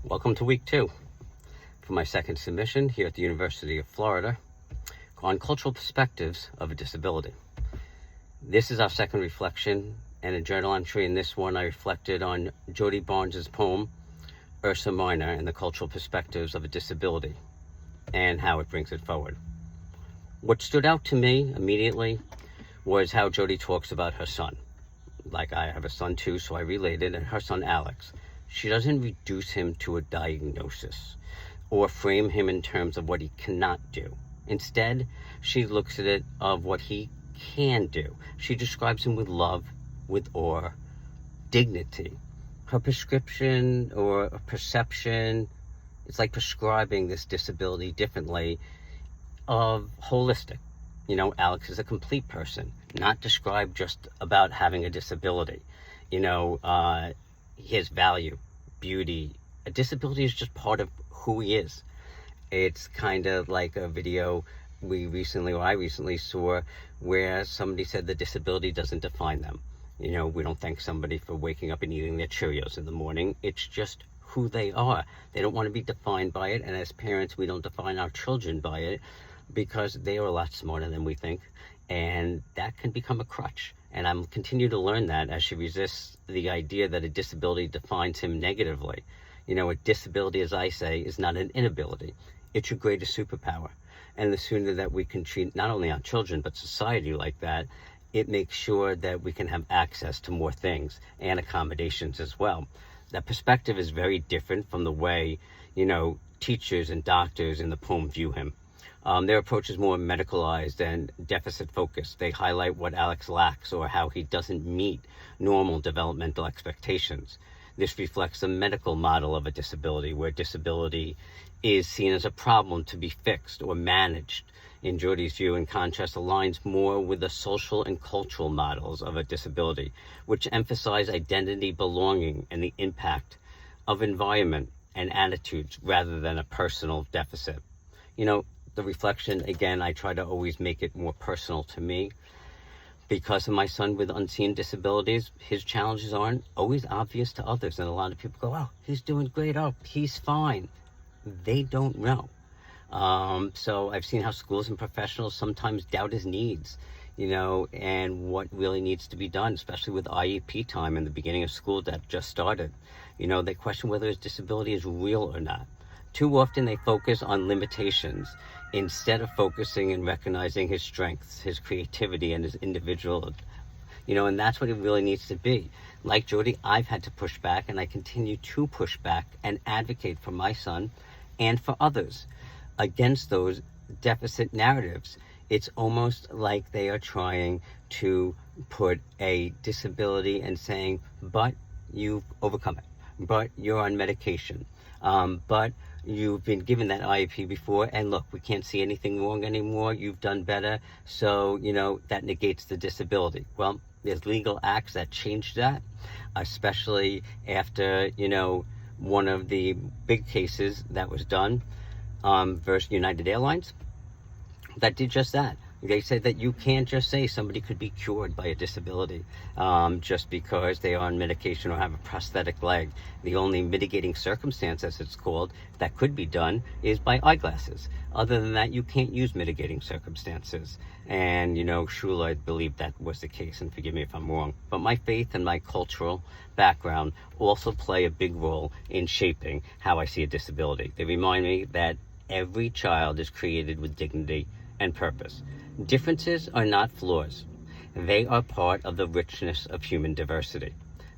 Welcome to week 2 for my second submission here at the University of Florida on cultural perspectives of a disability. This is our second reflection and a journal entry. In this one, I reflected on Jody Barnes' poem, Ursa Minor, and the cultural perspectives of a disability and how it brings it forward. What stood out to me immediately was how Jody talks about her son. Like, I have a son too, so I related, and her son Alex. She doesn't reduce him to a diagnosis or frame him in terms of what he cannot do. Instead, she looks at it of what he can do. She describes him with love, with awe, dignity. Her prescription or perception, it's like prescribing this disability differently, of holistic. Alex is a complete person, not described just about having a disability. His value, beauty. A disability is just part of who he is. It's kind of like a video I recently saw where somebody said the disability doesn't define them. We don't thank somebody for waking up and eating their Cheerios in the morning. It's just who they are. They don't want to be defined by it. And as parents, we don't define our children by it because they are a lot smarter than we think. And that can become a crutch. And I'm continue to learn that as she resists the idea that a disability defines him negatively. A disability, as I say, is not an inability. It's your greatest superpower. And the sooner that we can treat not only our children, but society like that, it makes sure that we can have access to more things and accommodations as well. That perspective is very different from the way, teachers and doctors in the poem view him. Their approach is more medicalized and deficit focused. They highlight what Alex lacks or how he doesn't meet normal developmental expectations. This reflects the medical model of a disability, where disability is seen as a problem to be fixed or managed. In Jody's view, in contrast, aligns more with the social and cultural models of a disability, which emphasize identity, belonging, and the impact of environment and attitudes rather than a personal deficit. The reflection, again, I try to always make it more personal to me. Because of my son with unseen disabilities, his challenges aren't always obvious to others. And a lot of people go, oh, he's doing great. Oh, he's fine. They don't know. So I've seen how schools and professionals sometimes doubt his needs, and what really needs to be done, especially with IEP time in the beginning of school that just started. They question whether his disability is real or not. Too often they focus on limitations instead of focusing and recognizing his strengths, his creativity, and his individual, and that's what it really needs to be. Like Jody, I've had to push back, and I continue to push back and advocate for my son and for others against those deficit narratives. It's almost like they are trying to put a disability and saying, but you've overcome it, but you're on medication, but you've been given that IEP before, and look, we can't see anything wrong anymore. You've done better. So, that negates the disability. Well, there's legal acts that change that, especially after, one of the big cases that was done versus United Airlines that did just that. They said that you can't just say somebody could be cured by a disability just because they are on medication or have a prosthetic leg. The only mitigating circumstance, as it's called, that could be done is by eyeglasses. Other than that, you can't use mitigating circumstances. And, Shula, I believe that was the case, and forgive me if I'm wrong. But my faith and my cultural background also play a big role in shaping how I see a disability. They remind me that every child is created with dignity and purpose. Differences are not flaws. They are part of the richness of human diversity.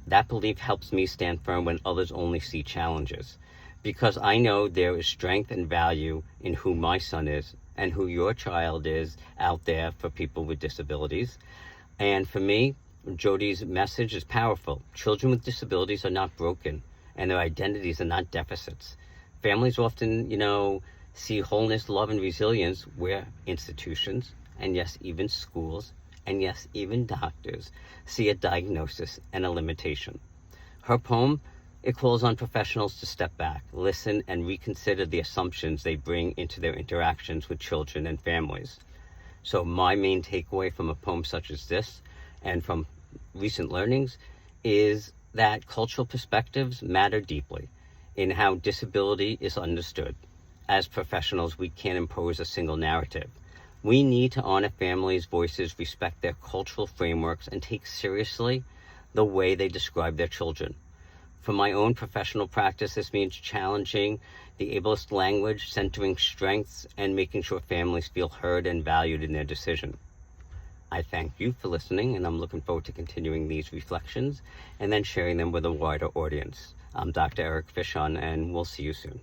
That belief helps me stand firm when others only see challenges, because I know there is strength and value in who my son is and who your child is out there for people with disabilities. And for me, Jody's message is powerful. Children with disabilities are not broken, and their identities are not deficits. Families often, see wholeness, love, and resilience where institutions, and yes, even schools, and yes, even doctors, see a diagnosis and a limitation. Her poem, it calls on professionals to step back, listen, and reconsider the assumptions they bring into their interactions with children and families. So my main takeaway from a poem such as this, and from recent learnings, is that cultural perspectives matter deeply. in how disability is understood. As professionals, we can't impose a single narrative. We need to honor families' voices, respect their cultural frameworks, and take seriously the way they describe their children. For my own professional practice, this means challenging the ableist language, centering strengths, and making sure families feel heard and valued in their decision. I thank you for listening, and I'm looking forward to continuing these reflections and then sharing them with a wider audience. I'm Dr. Eric Fishon, and we'll see you soon.